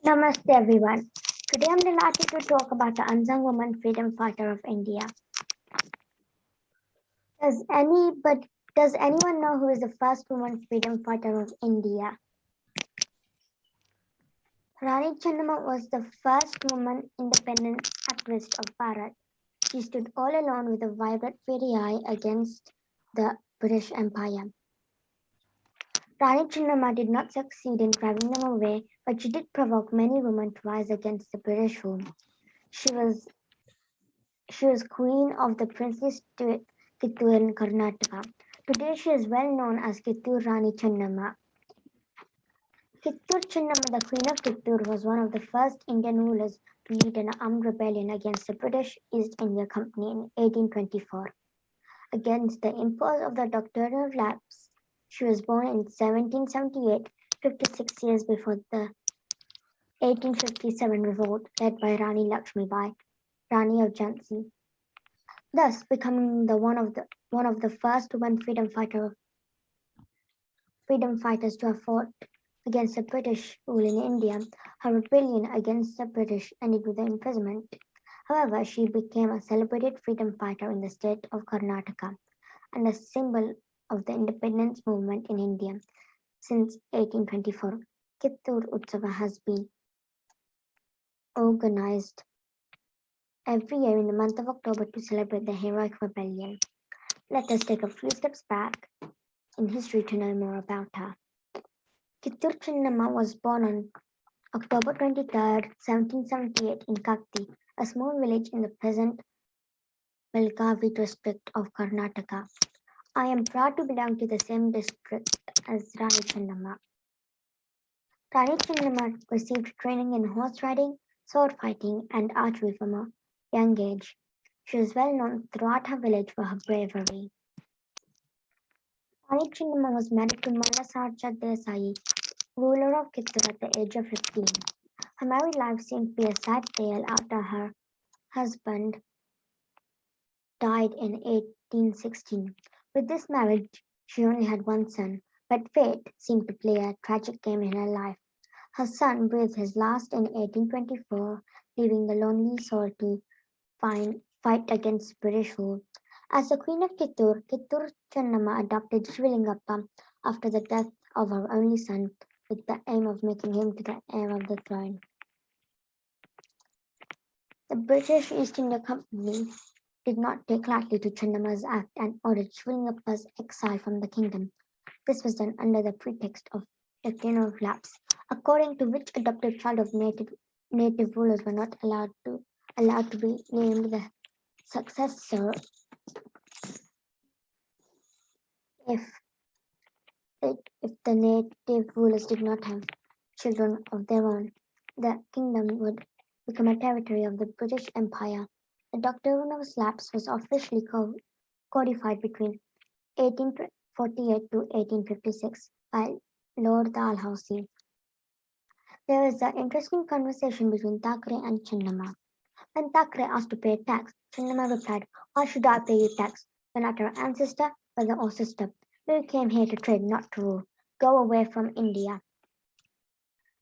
Namaste everyone. Today I'm delighted to talk about the unsung woman freedom fighter of India. Does does anyone know who is the first woman freedom fighter of India? Rani Chennamma was the first woman independence activist of Bharat. She stood all alone with a vibrant fiery eye against the British Empire. Rani Chennamma did not succeed in driving them away, but she did provoke many women to rise against the British rule. She was queen of the princely state Kittur in Karnataka. Today she is well known as Kittur Rani Chennamma. Kittur Channamma, the Queen of Kittur, was one of the first Indian rulers to lead an armed rebellion against the British East India Company in 1824. Against the impose of the Doctrine of Lapse, she was born in 1778, 56 years before the 1857 revolt led by Rani Lakshmi Bai, Rani of Janshi, thus becoming one of the first women freedom fighters to have fought against the British rule in India. Her rebellion against the British ended with her imprisonment. However, she became a celebrated freedom fighter in the state of Karnataka and a symbol of the independence movement in India. Since 1824, Kittur Utsava has been organized every year in the month of October to celebrate the heroic rebellion. Let us take a few steps back in history to know more about her. Kittur Channamma was born on October 23, 1778 in Kakti, a small village in the present Belgavi district of Karnataka. I am proud to belong to the same district as Rani Chennamma. Rani Chennamma received training in horse riding, sword fighting, and archery from a young age. She was well known throughout her village for her bravery. Rani Chennamma was married to Malasarja Desai, ruler of Kittur at the age of 15. Her married life seemed to be a sad tale after her husband died in 1816. With this marriage, she only had one son, but fate seemed to play a tragic game in her life. Her son breathed his last in 1824, leaving the lonely soul to fight against British rule. As the Queen of Kittur, Kittur Channamma adopted Shrilaxmi after the death of her only son, with the aim of making him to the heir of the throne. The British East India Company did not take lightly to Channamma's act and ordered Shrilaxmi's exile from the kingdom. This was done under the pretext of Doctrine of Lapse, according to which adopted child of native rulers were not allowed to be named the successor if if the native rulers did not have children of their own. The kingdom would become a territory of the British Empire. The Doctrine of Lapse was officially codified between 1848 to 1856 by Lord Dalhousie. There is an interesting conversation between Thackeray and Chennamma. When Thackeray asked to pay tax, Chennamma replied, "Why should I pay you tax? You're not our ancestor, brother or sister. We came here to trade, not to rule. Go away from India."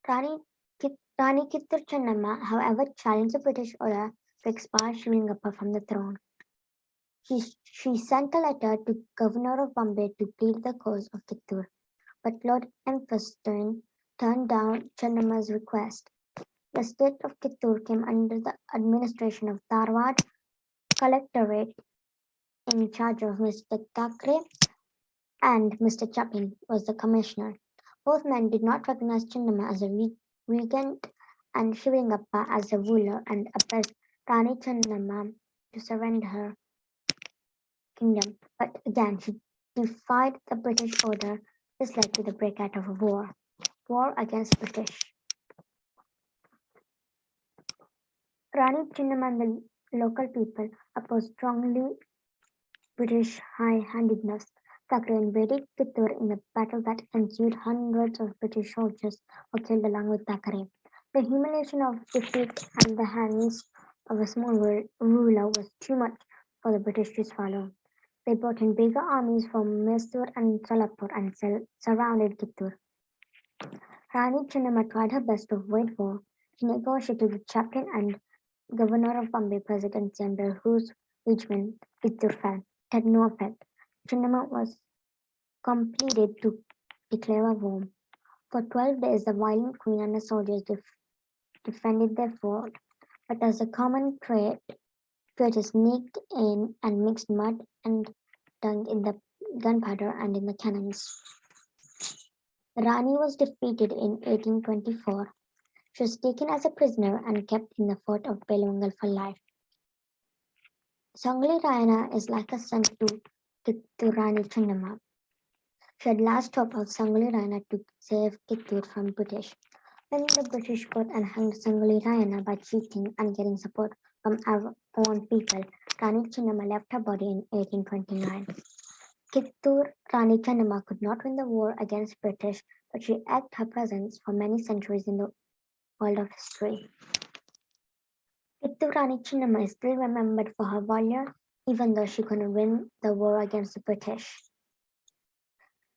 Rani Kittur Channamma, however, challenged the British order to expel Shrivelingappa from the throne. She sent a letter to Governor of Bombay to plead the cause of Kittur, but Lord Elphinstone turned down Channamma's request. The state of Kittur came under the administration of Dharwad Collectorate in charge of Mr. Thackeray, and Mr. Chapin was the commissioner. Both men did not recognize Chennamma as a regent and Shrivelingappa as a ruler and oppressed Rani Chennamma to surrender her kingdom. But again, she defied the British order. This led to the breakout of a war against British. Rani Chennamma and the local people opposed strongly British high-handedness. Thackeray invaded Kittur in a battle that ensued. Hundreds of British soldiers were killed along with Thackeray. The humiliation of defeat at the hands of a small ruler was too much for the British to swallow. They brought in bigger armies from Mysore and Solapur and surrounded Kittur. Rani Chennamma tried her best to avoid war. She negotiated with chaplain and governor of Bombay presidency under whose regiment Kittur fell. It had no effect. Chennamma was completed to declare a war. For 12 days, the violent queen and her soldiers defended their fort, but as a common trait, traitors sneaked in and mixed mud and dung in the gunpowder and in the cannons. The Rani was defeated in 1824. She was taken as a prisoner and kept in the fort of Belwangal for life. Sangali Rayana is like a son to Kittur Rani Chennamma. She had last hope of Sangali Rayana to save Kittur from British. When the British caught and hanged Sangali Rayana by cheating and getting support from our own people, Rani Chennamma left her body in 1829. Kittur Rani Chennamma could not win the war against British, but she echoed her presence for many centuries in the world of history. Kittur Rani Chennamma is still remembered for her valor, even though she couldn't win the war against the British.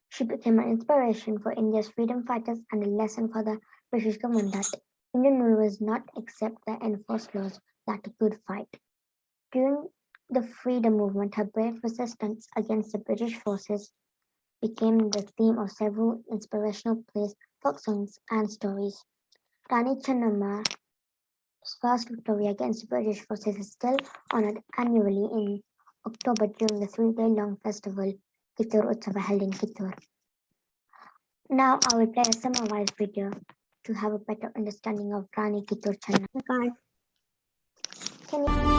She became an inspiration for India's freedom fighters and a lesson for the British government that Indian rulers not accept the enforced laws that a good fight. During the freedom movement, her brave resistance against the British forces became the theme of several inspirational plays, folk songs, and stories. Rani Chennamma's first victory against the British forces is still honored annually in October during the 3-day-long festival Kittur Utsava held in Kittur. Now I will play a summarized video to have a better understanding of Rani Kittur Channamma. Can you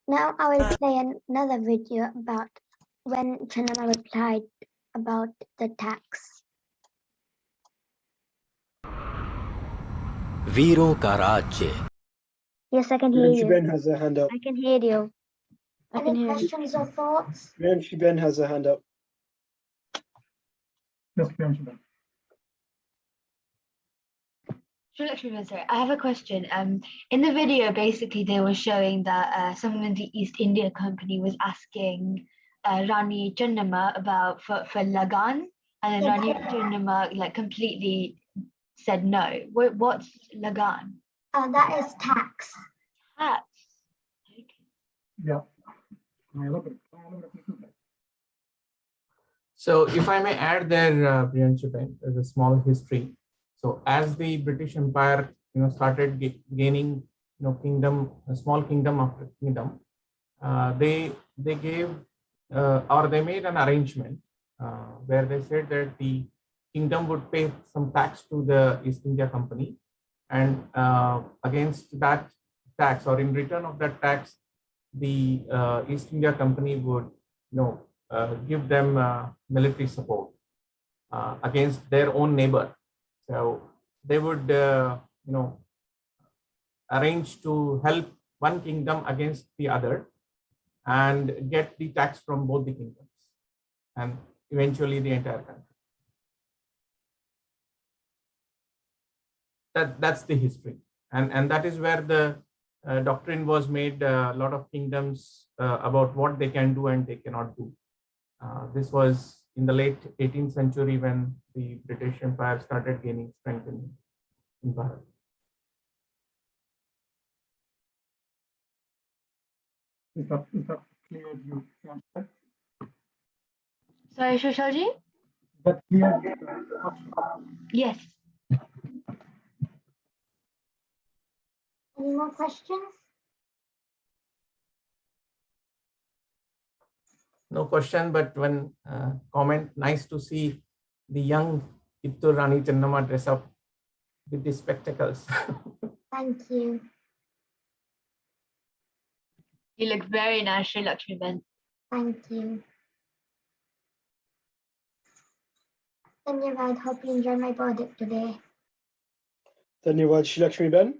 Now I will play another video about when Chennamma replied about the tax. वीरों का राज्य Yes, I can hear Janshi you. Ben has a hand up. I can hear you. Any questions or thoughts? Janshi Ben has a hand up. Yes, Janshi Ben. Shrilaxmi Bai, sorry, I have a question. In the video, basically, they were showing that someone in the East India Company was asking Rani Chennamma about for Lagan, and then Rani Chennamma like completely said no. What's Lagan? That is tax. Tax. Okay. Yeah. So if I may add there, Priyanshu, there's a small history. So as the British Empire, started gaining, kingdom, a small kingdom after kingdom, they gave or they made an arrangement where they said that the kingdom would pay some tax to the East India Company, and against that tax, or in return of that tax, the East India Company would, give them military support against their own neighbor. So they would, arrange to help one kingdom against the other and get the tax from both the kingdoms and eventually the entire country. That's the history. And that is where the doctrine was made, a lot of kingdoms about what they can do and they cannot do. This was in the late 18th century when the British Empire started gaining strength in Bharat. Is that clear, you Janshi? Sorry, Shoshalji? Is that clear? Yes. Any more questions? No question, but one comment. Nice to see the young Kittur Rani Chennamma dress up with the spectacles. Thank you. You look very nice, Shrilaxmi Bai. Thank you. Dhanyavad. Hope you enjoyed my verdict today. Dhanyavad Shrilaxmi Ben.